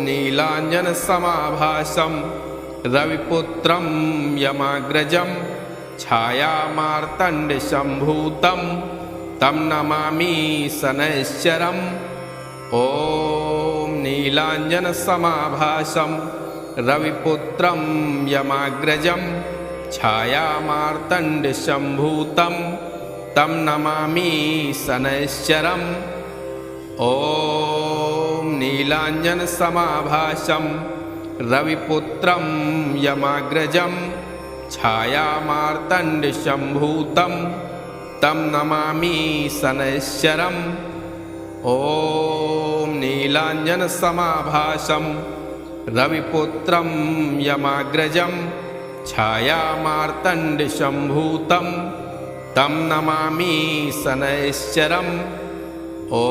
नीलाञ्जनसमाभासं रविपुत्रं यमाग्रजं छायामार्तण्डसम्भूतं तं नमामि शनैश्चरम् ॐ नीलाञ्जनसमाभासं रविपुत्रं यमाग्रजं छायामार्तण्डसम्भूतं तं नमामि शनैश्चरम् ॐ नीलाञ्जनसमाभासं रविपुत्रं यमाग्रजं छायामार्तण्डसम्भूतं तं नमामि शनैश्चरम् ॐ नीलाञ्जनसमाभासं रविपुत्रं यमाग्रजं छायामार्तण्डसम्भूतं तं नमामि शनैश्चरम् ॐ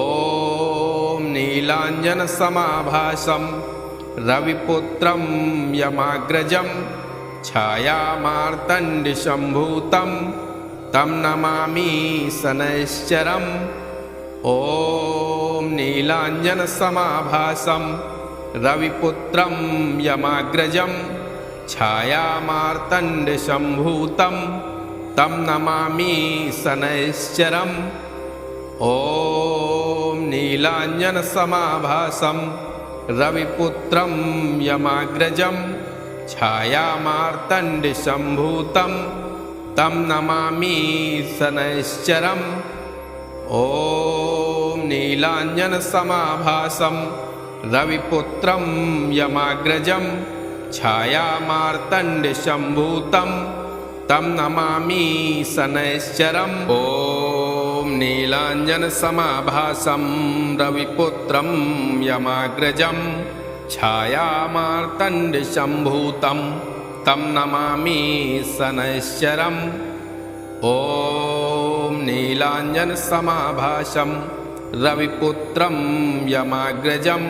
नीलाञ्जनसमाभासं रविपुत्रं यमाग्रजं छायामार्तण्डसम्भूतं तं नमामि शनैश्चरम् ॐ नीलाञ्जनसमाभासं रविपुत्रं यमाग्रजं छायामार्तण्डसम्भूतं तं नमामि शनैश्चरम् ॐ नीलाञ्जनसमाभासं रविपुत्रं यमाग्रजं छायामार्तण्डसम्भूतं तं नमामि शनैश्चरम् ॐ नीलाञ्जनसमाभासं रविपुत्रं यमाग्रजं छायामार्तण्डसम्भूतं तं नमामि शनैश्चरम् ॐ नीलाञ्जनसमाभासं रविपुत्रं यमाग्रजं छायामार्तण्डसम्भूतं तं नमामि शनैश्चरम् ॐ नीलाञ्जनसमाभासं रविपुत्रं यमाग्रजं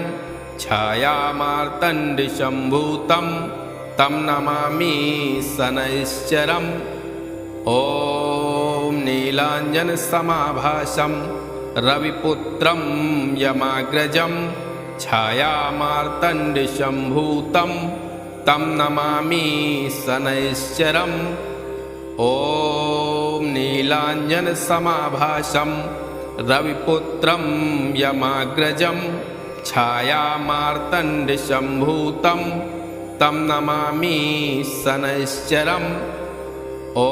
छायामार्तण्डसम्भूतं तं नमामि शनैश्चरम् ॐ नीलाञ्जनसमाभासं रविपुत्रं यमाग्रजं छायामार्तण्डसम्भूतं तं नमामि शनैश्चरम् ॐ नीलाञ्जनसमाभासं रविपुत्रं यमाग्रजं छायामार्तण्डसम्भूतं तं नमामि शनैश्चरम् ॐ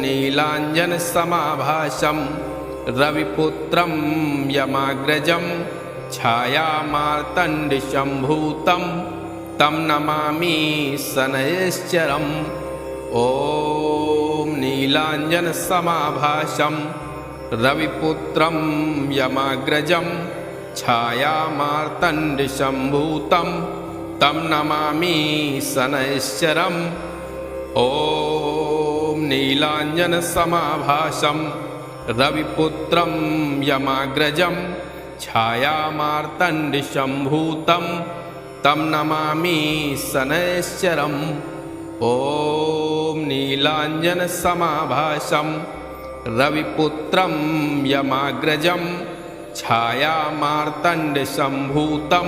नीलाञ्जनसमाभासं रविपुत्रं यमाग्रजं छायामार्तण्डशम्भूतं तं नमामि शनैश्चरम्। ॐ नीलाञ्जनसमाभासं रविपुत्रं यमाग्रजं छायामार्तण्डशम्भूतं तं नमामि शनैश्चरम्। ॐ नीलाञ्जनसमाभासं रविपुत्रं यमाग्रजं छायामार्तण्डशम्भूतं तं नमामि शनैश्चरम्। ॐ नीलाञ्जनसमाभासं रविपुत्रं यमाग्रजं छायामार्तण्डशम्भूतं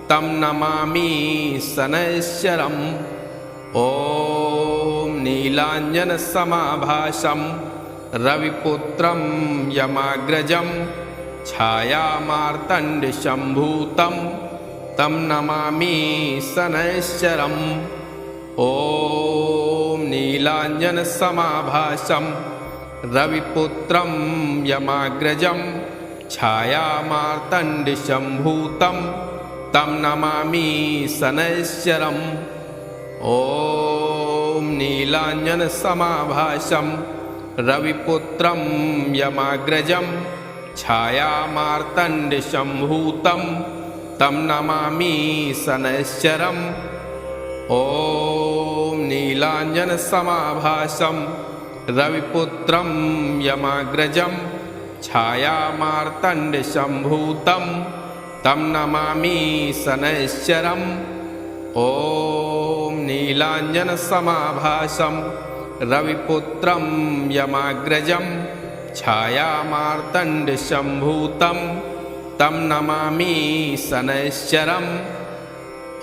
तं नमामि शनैश्चरम्। ॐ नीलाञ्जनसमाभासं रविपुत्रं यमाग्रजं छायामार्तण्डशम्भूतं तं नमामि शनैश्चरम्। ॐ नीलाञ्जनसमाभासं रविपुत्रं यमाग्रजं छायामार्तण्डशम्भूतं तं नमामि शनैश्चरम्। ॐ नीलाञ्जनसमाभासं रविपुत्रं यमाग्रजं छायामार्तण्डशम्भूतं तं नमामि शनैश्चरम्। ॐ नीलाञ्जनसमाभासं रविपुत्रं यमाग्रजं छायामार्तण्डशम्भूतं तं नमामि शनैश्चरम्। ॐ नीलाञ्जनसमाभासं रविपुत्रं यमाग्रजं छायामार्तण्डशम्भूतं तं नमामि शनैश्चरम्।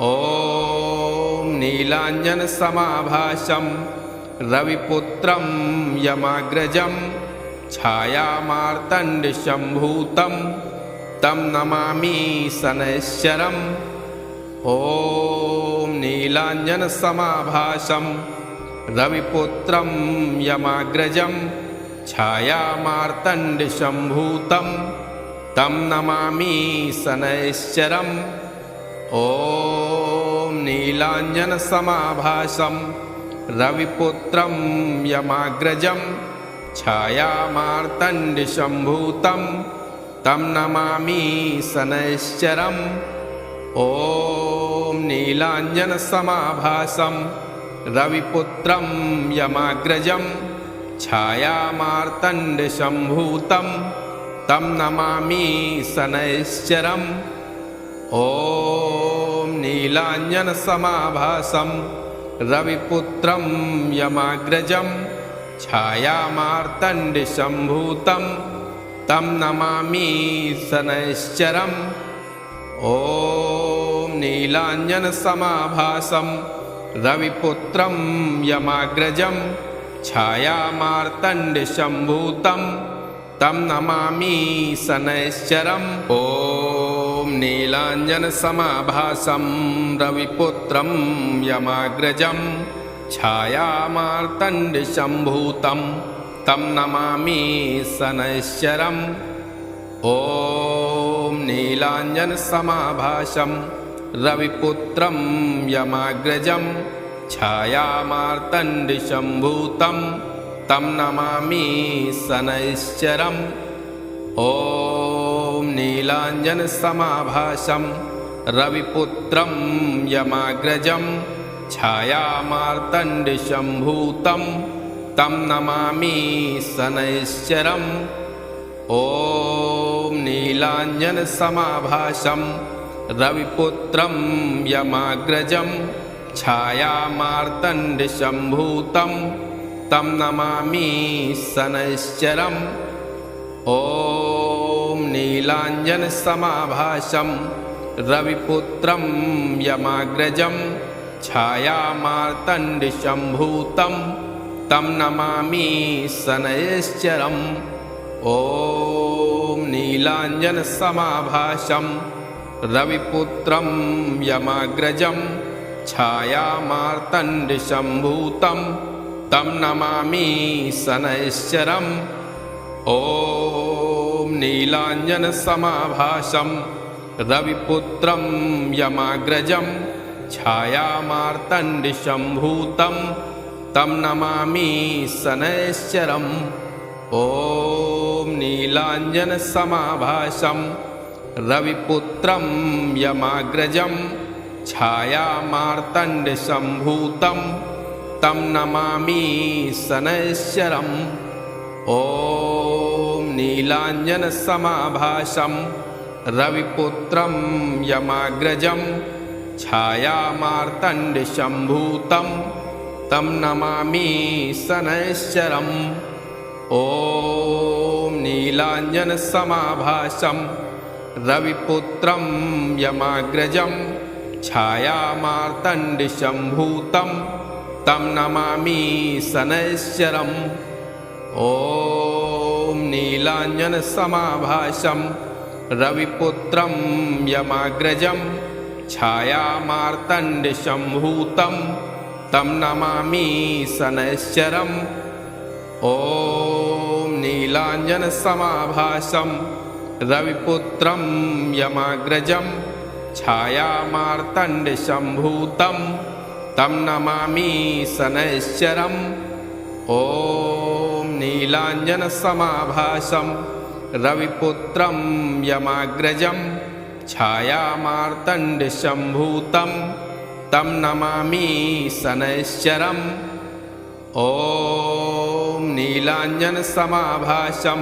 ॐ नीलाञ्जनसमाभासं रविपुत्रं यमाग्रजं छायामार्तण्डशम्भूतं तं नमामि शनैश्चरम्। ॐ नीलाञ्जनसमाभासं रविपुत्रं यमाग्रजं छायामार्तण्डशम्भूतं तं नमामि शनैश्चरम्। ॐ नीलाञ्जनसमाभासं रविपुत्रं यमाग्रजं छायामार्तण्डशम्भूतं तं नमामि शनैश्चरम्। ॐ नीलाञ्जनसमाभासं रविपुत्रं यमाग्रजं छायामार्तण्डशम्भूतं तं नमामि शनैश्चरम्। ॐ नीलाञ्जनसमाभासं रविपुत्रं यमाग्रजं छायामार्तण्डशम्भूतं तं नमामि शनैश्चरम्। ॐ नीलाञ्जनसमाभासं रविपुत्रं यमाग्रजं छायामार्तण्डशम्भूतं तं नमामि शनैश्चरम्। ॐ नीलाञ्जनसमाभासं रविपुत्रं यमाग्रजं छायामार्तण्डशम्भूतं तं नमामि शनैश्चरम्। ॐ नीलाञ्जनसमाभासं रविपुत्रं यमाग्रजं छायामार्तण्डशम्भूतं तं नमामि शनैश्चरम्। ॐ नीलाञ्जनसमाभासं रविपुत्रं यमाग्रजं छायामार्तण्डशम्भूतं तं नमामि शनैश्चरम्। ॐ नीलाञ्जनसमाभासं रविपुत्रं यमाग्रजं छायामार्तण्डशम्भूतं तं नमामि शनैश्चरम्। ॐ नीलाञ्जनसमाभासं रविपुत्रं यमाग्रजं छायामार्तण्डशम्भूतं तं नमामि शनैश्चरम्। ॐ नीलाञ्जनसमाभासं रविपुत्रं यमाग्रजं छायामार्तण्डशम्भूतं तं नमामि शनैश्चरम्। ॐ नीलाञ्जनसमाभासं रविपुत्रं यमाग्रजं छायामार्तण्डशम्भूतं तं नमामि शनैश्चरम् ॐ नीलाञ्जनसमाभासं रविपुत्रं यमाग्रजं छायामार्तण्डशम्भूतं तं नमामि शनैश्चरम् ॐ नीलाञ्जनसमाभासं रविपुत्रं यमाग्रजं छायामार्तण्डशम्भूतं तं नमामि शनैश्चरम् ॐ नीलाञ्जनसमाभासं रविपुत्रं यमाग्रजं छायामार्तण्डशम्भूतं तं नमामि शनैश्चरम् ॐ नीलाञ्जनसमाभासं रविपुत्रं यमाग्रजं छायामार्तण्डशम्भूतं तं नमामि शनैश्चरम् ॐ नीलाञ्जनसमाभासं रविपुत्रं यमाग्रजं छायामार्तण्डशम्भूतं तं नमामि शनैश्चरम् ॐ नीलाञ्जनसमाभासं रविपुत्रं यमाग्रजं छायामार्तण्डशम्भूतं तं नमामि शनैश्चरम् ॐ नीलाञ्जनसमाभासं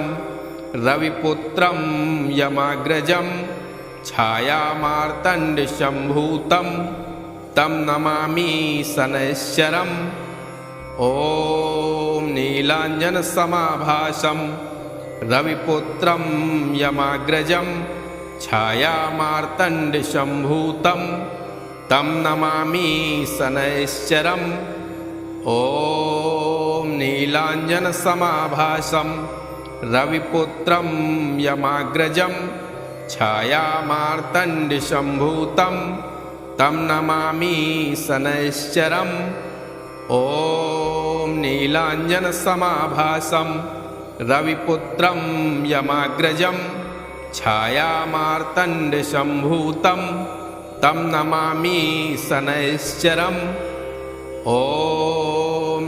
रविपुत्रं यमाग्रजं छायामार्तण्डशम्भूतं तं नमामि शनैश्चरम् ॐ नीलाञ्जनसमाभासं रविपुत्रं यमाग्रजं छायामार्तण्डशम्भूतं तं नमामि शनैश्चरम् ॐ नीलाञ्जनसमाभासं रविपुत्रं यमाग्रजं छायामार्तण्डशम्भूतं तं नमामि शनैश्चरम् ॐ नीलाञ्जनसमाभासं रविपुत्रं यमाग्रजं छायामार्तण्डशम्भूतं तं नमामि शनैश्चरम् ॐ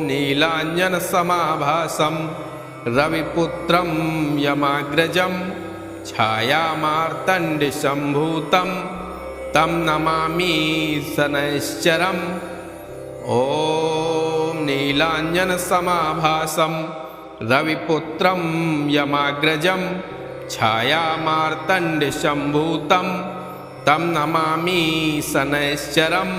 नीलाञ्जनसमाभासं रविपुत्रं यमाग्रजं छायामार्तण्डशम्भूतं तं नमामि शनैश्चरम् ॐ नीलाञ्जनसमाभासं रविपुत्रं यमाग्रजं छायामार्तण्डशम्भूतं तं नमामि शनैश्चरम्